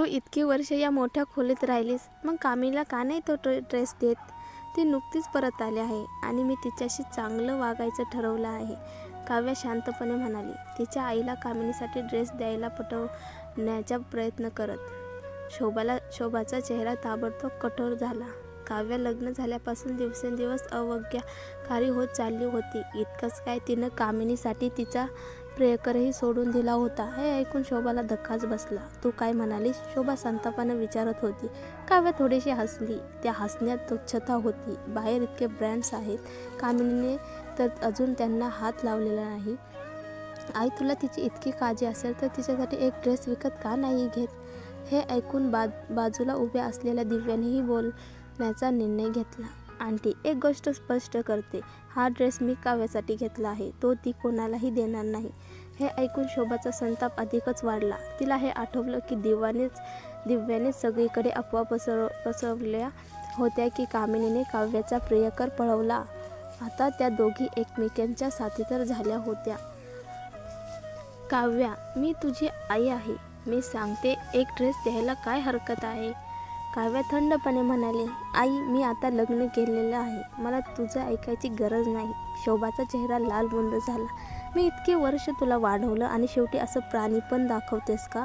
तू इतकी वर्ष या मोठ्या खोलीत राहिलीस, मग कामिनीला का नाही तो ड्रेस देत? ती नुकतीच परत आली आहे आणि मी तिच्याशी चांगलं वागायचं ठरवलं आहे, काव्या शांतपणे म्हणाली, तिच्या आईला कामिनीसाठी ड्रेस द्यायला पटवण्याचा प्रयत्न करत. शोभाचा चेहरा ताबडतोब कठोर झाला. काव्या लग्न झाल्यापासून दिवसेंदिवस अवज्ञाकारी होत चालली होती. इतकंच काय, तिनं कामिनीसाठी तिचा प्रियकरही सोडून दिला होता. हे ऐकून शोभाला धक्काच बसला. तू काय म्हणालीस? शोभा संतापानं विचारत होती. काव्या थोडीशी हसली. त्या हसण्यात तुच्छता होती. बाहेर इतके ब्रँड्स आहेत, कामिनीने तर अजून त्यांना हात लावलेला नाही. आई, तुला तिची इतकी काळजी असेल तर तिच्यासाठी एक ड्रेस विकत का नाही घेत? हे ऐकून बाजूला उभ्या असलेल्या दिव्यानेही बोलण्याचा निर्णय घेतला. आंटी, एक गोष्ट स्पष्ट करते, हा ड्रेस मी काव्यासाठी घेतला आहे, तो ती कोणालाही देणार नाही. हे ऐकून शोभाचा संताप अधिकच वाढला. तिला हे आठवलं की दिव्यानेच सगळीकडे अफवा पसरवल्या होत्या की कामिनीने काव्याचा प्रियकर पळवला. आता त्या दोघी एकमेकांच्या साथीदार झाल्या होत्या. काव्या, मी तुझी आई आहे, मी सांगते, एक ड्रेस द्यायला काय हरकत आहे? काव्या थंडपणे म्हणाली, आई, मी आता लग्न केलेलं आहे, मला तुझं ऐकायची गरज नाही. शोभाचा चेहरा लालबुंद झाला. मी इतकी वर्ष तुला वाढवलं आणि शेवटी असं प्राणीपण दाखवतेस का?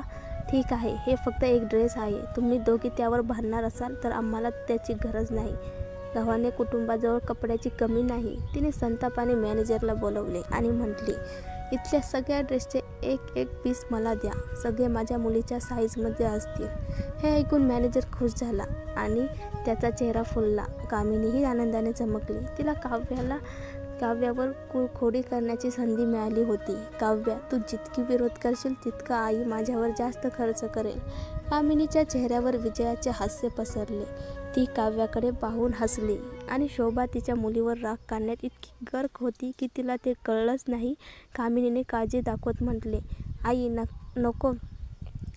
ठीक आहे, हे फक्त एक ड्रेस आहे. तुम्ही दोघी त्यावर भांडणार असाल तर आम्हाला त्याची गरज नाही. गव्हाणे कुटुंबाजवळ कपड्याची कमी नाही. तिने संतापाने मॅनेजरला बोलवले आणि म्हटली, इथल्या सगळ्या ड्रेसचे एक पीस मला द्या. सगळे माझ्या मुलीच्या साईजमध्ये असतील. हे ऐकून मॅनेजर खुश झाला आणि त्याचा चेहरा फुलला. कामिनीही आनंदाने चमकली. तिला काव्यावर खोडी करण्याची संधी मिळाली होती. काव्या, तू जितकी विरोध करशील तितका आई माझ्यावर जास्त खर्च करेल. कामिनीच्या चेहऱ्यावर विजयाचे हास्य पसरले. ती काव्याकडे पाहून हसली आणि शोभा तिच्या मुलीवर राग काढण्यात इतकी गर्क होती की तिला ते कळलंच नाही. कामिनीने काळजी दाखवत म्हटले, आई, नको,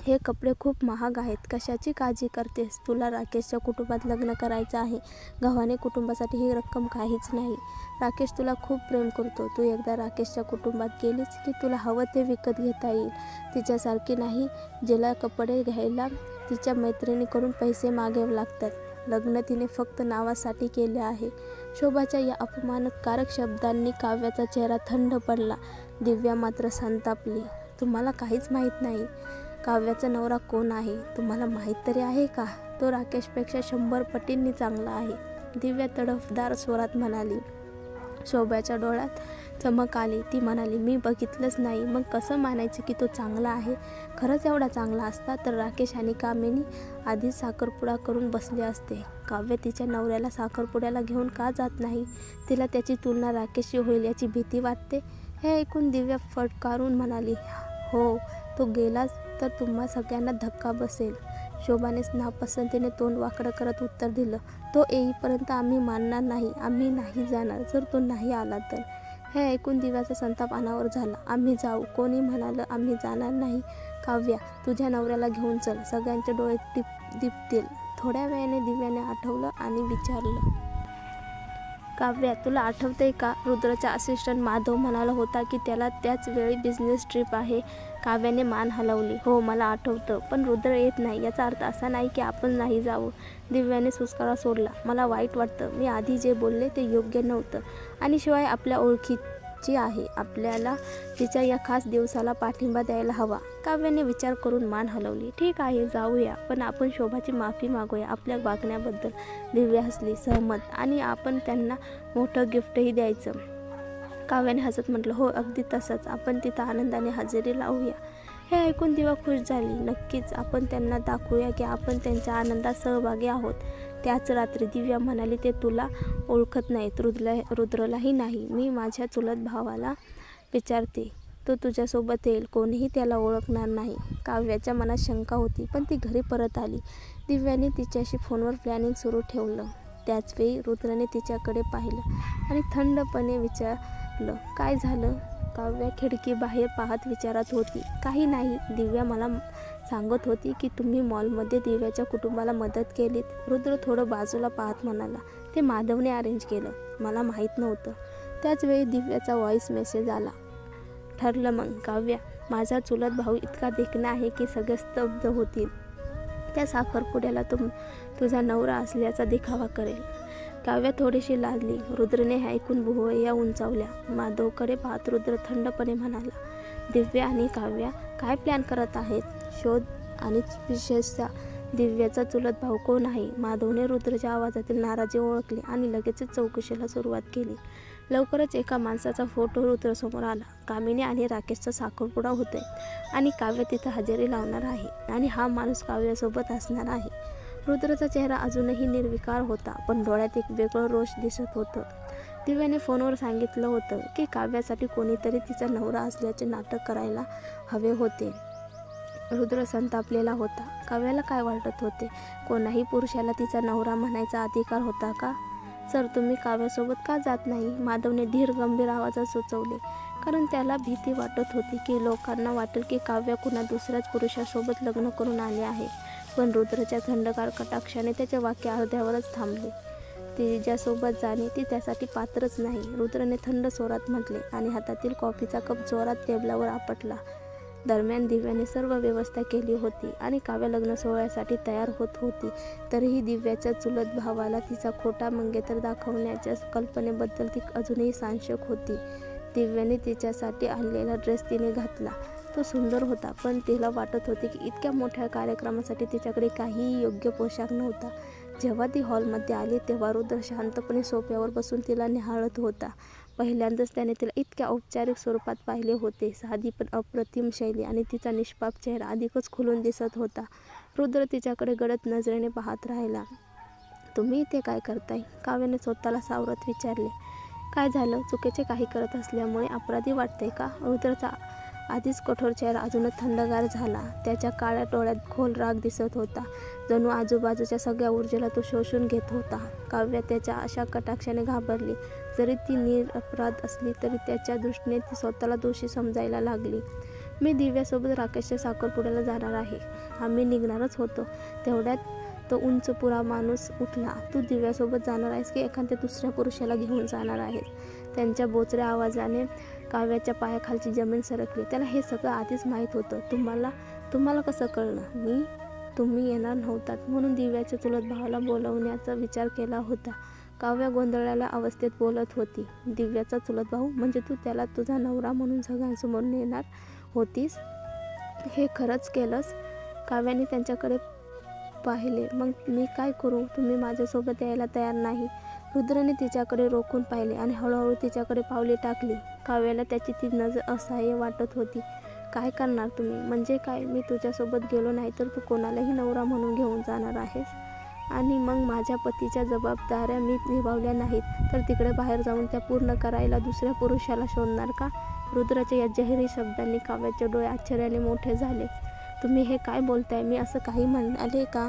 हे कपडे खूप महाग आहेत. कशाची काळजी करतेस? तुला राकेशच्या कुटुंबात लग्न करायचं आहे. गव्हाणे कुटुंबासाठी ही रक्कम काहीच नाही. राकेश तुला खूप प्रेम करतो. तू एकदा राकेशच्या कुटुंबात गेलीस की तुला हवं ते विकत घेता येईल. तिच्यासारखी नाही, जिला कपडे घ्यायला तिच्या मैत्रिणीकडून पैसे मागावे लागतात. लग्न तिने फक्त नावासाठी केले आहे. शोभाच्या या अपमानकारक शब्दांनी काव्याचा चेहरा थंड पडला. दिव्या मात्र संतापली. तुम्हाला काहीच माहीत नाही. काव्याचा नवरा कोण आहे तुम्हाला माहीत तरी आहे का? तो राकेशपेक्षा 100 पटींनी चांगला आहे. दिव्या तडफदार स्वरात म्हणाली. शोभाच्या डोळ्यात चमक आली. ती म्हणाली, मी बघितलंच नाही, मग कसं मानायचं की तो चांगला आहे? खरंच एवढा चांगला असता तर राकेश आणि कामिनी आधीच साखरपुडा करून बसले असते. काव्य तिच्या नवऱ्याला साखरपुड्याला घेऊन का जात नाही? तिला त्याची तुलना राकेशशी होईल याची भीती वाटते. हे ऐकून दिव्या फटकारून म्हणाली, हो, तो गेलाच तर तुम्हा सगळ्यांना धक्का बसेल. शोभाने नापसंतीने तोंड वाकडं करत उत्तर दिलं, तो येईपर्यंत आम्ही मानणार नाही. आम्ही नाही जाणार जर तो नाही आला तर. हे ऐकून दिव्याचा संताप अनावर झाला. आम्ही जाऊ. कोणी म्हणालं आम्ही जाणार नाही? काव्या, तुझ्या नवऱ्याला घेऊन चल. सगळ्यांचे डोळे दिपतील. थोड्या वेळाने दिव्याने आठवलं आणि विचारलं, काव्या, तुला आठवतंय का, रुद्रचा असिस्टंट माधव म्हणाला होता की त्याला त्याच वेळी बिझनेस ट्रिप आहे? काव्याने मान हलवली. हो, मला आठवतं, पण रुद्र येत नाही याचा अर्थ असा नाही की आपण नाही जावं. दिव्याने सुस्कारा सोडला. मला वाईट वाटतं. मी आधी जे बोलले ते योग्य नव्हतं. आणि शिवाय आपल्या ओळखीची आहे. आपल्याला तिच्या या खास दिवसाला पाठिंबा द्यायला हवा. काव्याने विचार करून मान हलवली. ठीक आहे, जाऊया, पण आपण शोभाची माफी मागूया आपल्या वागण्याबद्दल. दिव्या हसली, सहमत. आणि आपण त्यांना मोठं गिफ्टही द्यायचं. काव्याने हसत म्हटलं, हो, अगदी तसंच. आपण तिथं आनंदाने हजेरी लावूया. हे ऐकून दिवा खुश झाली. नक्कीच, आपण त्यांना दाखवूया की आपण त्यांच्या आनंदात सहभागी आहोत. त्याच रात्री दिव्या म्हणाली, ते तुला ओळखत नाहीत, रुद्रलाही नाही. मी माझ्या चुलत भावाला विचारते, तो तुझ्यासोबत येईल. कोणीही त्याला ओळखणार नाही. काव्याच्या मनात शंका होती, पण ती घरी परत आली. दिव्याने तिच्याशी फोनवर प्लॅनिंग सुरू ठेवलं. त्याचवेळी रुद्रने तिच्याकडे पाहिलं आणि थंडपणे विचारलं, काय झालं? काव्या खिडकी बाहेर पाहत विचारत होती, काही नाही. दिव्या मला सांगत होती की तुम्ही मॉलमध्ये दिव्याच्या कुटुंबाला मदत केलीत. रुद्र थोडं बाजूला पाहत म्हणाला, ते माधवने अरेंज केलं. मला माहीत नव्हतं. त्याचवेळी दिव्याचा व्हॉईस मेसेज आला. ठरलं मग. काव्या, माझा चुलत भाऊ इतका देखणा आहे की सगळे स्तब्ध होतील. त्या साखरपुड्याला तुझा नवरा असल्याचा दिखावा करेल. काव्या थोडीशी लाजली. रुद्रने हे ऐकून भुवया उंचावल्या. माधवकडे पाहत रुद्र थंडपणे म्हणाला, दिव्या आणि काव्या काय प्लॅन करत आहेत? शोध आणि विशेषतः दिव्याचा चुलत भाऊ कोण आहे? माधवने रुद्रच्या आवाजातील नाराजी ओळखली आणि लगेचच चौकशीला सुरुवात केली. लवकरच एका माणसाचा फोटो रुद्रसमोर आला. कामिनी आणि राकेशचा साखरपुडा होतोय आणि काव्य तिथं हजेरी लावणार आहे आणि हा माणूस काव्यासोबत असणार आहे. रुद्रचा चेहरा अजूनही निर्विकार होता, पण डोळ्यात एक वेगळं रोष दिसत होतं. दिव्याने फोनवर सांगितलं होतं की काव्यासाठी कोणीतरी तिचा नवरा असल्याचे नाटक करायला हवे होते. रुद्र संतापलेला होता. काव्याला काय वाटत होते? कोणाही पुरुषाला तिचा नवरा म्हणायचा अधिकार होता का? सर, तुम्ही काव्यासोबत का जात नाही? माधवने धीर गंभीर आवाजात सुचवले. कारण त्याला भीती वाटत होती की लोकांना वाटेल की काव्या कुणा दुसऱ्याच पुरुषासोबत लग्न करून आले आहे. पण रुद्रच्या थंडगार कटाक्षाने त्याचे वाक्य अर्ध्यावरच थांबले. तिच्यासोबत जाणे ती त्यासाठी पात्रच नाही, रुद्रने थंड स्वरात म्हटले आणि हातातील कॉफीचा कप जोरात टेबलावर आपटला. दरम्यान दिव्याने सर्व व्यवस्था केली होती आणि काव्या लग्न सोहळ्यासाठी तयार होत होती. तरीही दिव्याच्या चुलत भावाला तिचा खोटा मंगेतर दाखवण्याच्या कल्पनेबद्दल ती अजूनही साशंक होती. दिव्याने तिच्यासाठी आणलेला ड्रेस तिने घातला. तो सुंदर होता, पण तिला वाटत होते की इतक्या मोठ्या कार्यक्रमासाठी तिच्याकडे काहीही योग्य पोशाख नव्हता. जेव्हा ती हॉलमध्ये आली तेव्हा रुद्र शांतपणे सोफ्यावर बसून तिला निहाळत होता. पहिल्यांदाच त्याने तिला इतक्या औपचारिक स्वरूपात पाहिले होते. साधी पण अप्रतिम शैली आणि तिचा निष्पाप चेहरा अधिकच खुलून दिसत होता. रुद्र तिच्याकडे गडद नजरेने पाहत राहिला. तुम्ही इथे काय करताय? काव्याने स्वतःला सावरत विचारले. काय झालं? चुकीचे काही करत असल्यामुळे अपराधी वाटते का? रुद्रचा आधीच कठोर चेहरा अजूनच थंडगार झाला. त्याच्या काळ्या डोळ्यात खोल राग दिसत होता. जणू आजूबाजूच्या सगळ्या ऊर्जेला तो शोषून घेत होता. काव्या त्याच्या अशा कटाक्षाने घाबरली. जरी ती निरपराध असली तरी त्याच्या दृष्टीने ती स्वतःला दोषी समजायला लागली. मी दिव्यासोबत राकेशच्या साखरपुड्याला जाणार आहे. आम्ही निघणारच होतो. तेवढ्यात तो उंच पुरा माणूस उठला. तू दिव्यासोबत जाणार आहेस की एखाद्या दुसऱ्या पुरुषाला घेऊन जाणार आहेस? त्यांच्या बोचऱ्या आवाजाने काव्याच्या पायाखालची जमीन सरकली. त्याला हे सगळं आधीच माहीत होतं. तुम्हाला कसं कळलं? तुम्ही येणार नव्हतात म्हणून दिव्याच्या चुलत भावाला बोलवण्याचा विचार केला होता. काव्या गोंधळलेल्या अवस्थेत बोलत होती. दिव्याचा चुलत भाऊ म्हणजे तू त्याला तुझा नवरा म्हणून सगळ्यांसमोर नेणार होतीस? हे खरंच केलंस? काव्याने त्यांच्याकडे पाहिले. मग मी काय करू? तुम्ही माझ्यासोबत यायला तयार नाही? रुद्रने तिच्याकडे रोखून पाहिले आणि हळूहळू तिच्याकडे पावले टाकली. काव्याला त्याची ती नजर असह्य वाटत होती. काय करणार तुम्ही? म्हणजे काय? मी तुझ्यासोबत गेलो नाही तर तू कोणालाही नवरा म्हणून घेऊन जाणार आहेस? आणि मग माझ्या पतीच्या जबाबदाऱ्या मी निभावल्या नाहीत तर तिकडे बाहेर जाऊन त्या पूर्ण करायला दुसऱ्या पुरुषाला शोधणार का? रुद्राच्या या जहिरी शब्दांनी काव्याचे डोळे आश्चर्याने मोठे झाले. तुम्ही हे काय बोलताय? मी असं काही म्हणाले का?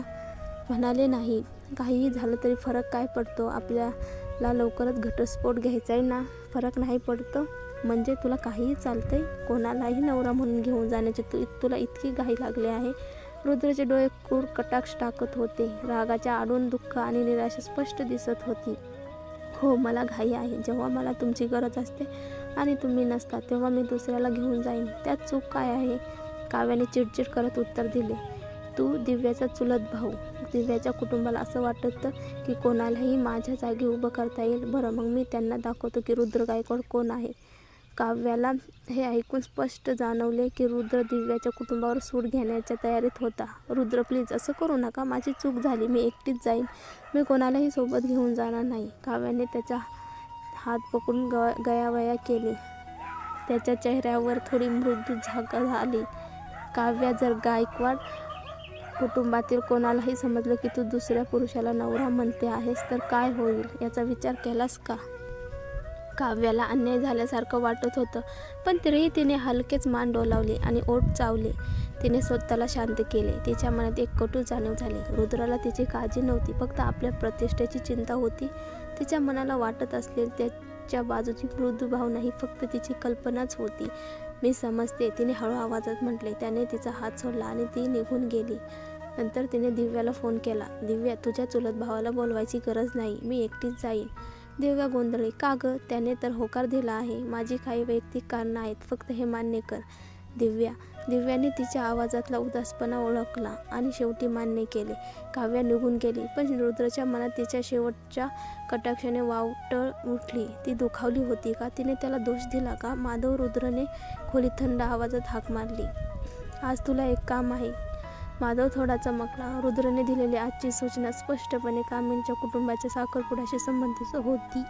म्हणाले नाही. काहीही झालं तरी फरक काय पडतो? आपल्याला लवकरच घटस्फोट घ्यायचा आहे ना. फरक नाही पडतो म्हणजे तुला काहीही चालतंय? कोणालाही नवरा म्हणून घेऊन जाण्याची तुला इतकी घाई लागली आहे? रुद्रचे डोळे क्रूर कटाक्ष टाकत होते. रागाच्या आडून दुःख आणि निराशा स्पष्ट दिसत होती. हो, मला घाई आहे. जेव्हा मला तुमची गरज असते आणि तुम्ही नसता तेव्हा मी दुसऱ्याला घेऊन जाईन. त्यात चूक काय आहे? काव्याने चिडचिड करत उत्तर दिले. तू दिव्याचा चुलत भाऊ. दिव्याच्या कुटुंबाला असं वाटतं की कोणालाही माझ्या जागी उभं करता येईल. बरं, मग मी त्यांना दाखवतो की रुद्र गायकवाड कोण आहे. काव्याला हे ऐकून स्पष्ट जाणवले की रुद्र दिव्याच्या कुटुंबावर सूड घेण्याच्या तयारीत होता. रुद्र, प्लीज असं करू नका. माझी चूक झाली. मी एकटीच जाईन. मी कोणालाही सोबत घेऊन जाणार नाही. काव्याने त्याचा हात पकडून गयावया केली. त्याच्या चेहऱ्यावर थोडी मृदू झाक आली. काव्या, जर गायकवाड कुटुंबातील कोणालाही समजलं की तू दुसऱ्या पुरुषाला नवरा म्हणते आहेस तर काय होईल याचा विचार केलास का? काव्याला अन्याय झाल्यासारखं वाटत होतं, पण तरीही तिने हलकेच मान डोलावली आणि ओठ चावले. तिने स्वतःला शांत केले. तिच्या मनात एक कटू जाणीव झाली. रुद्राला तिची काळजी नव्हती, फक्त आपल्या प्रतिष्ठेची चिंता होती. तिच्या मनाला वाटत असलेली त्याच्या बाजूची मृदू भावना ही फक्त तिची कल्पनाच होती. मी समजते, तिने हळू आवाजात म्हटले. त्याने तिचा हात सोडला आणि ती निघून गेली. नंतर तिने दिव्याला फोन केला. दिव्या, तुझ्या चुलत भावाला बोलवायची गरज नाही. मी एकटीच जाईन. दिव्या गोंधळली. का गं? त्याने तर होकार दिला आहे. माझी काही वैयक्तिक कारणं आहेत. फक्त हे मान्य कर. दिव्या, दिव्याने तिच्या आवाजातला उदासपणा ओळखला आणि शेवटी मान्य केले. काव्या निघून गेली, पण रुद्रच्या मनात तिच्या शेवटच्या कटाक्षाने वावटळ उठली. ती दुखावली होती का? तिने त्याला दोष दिला का? माधव रुद्रने खोलीत थंड आवाजात हाक मारली. आज तुला एक काम आहे. माधव थोडा चमकला. रुद्रने दिलेली आजची सूचना स्पष्टपणे कामिनीच्या कुटुंबाच्या साखरपुड्याशी संबंधित होती.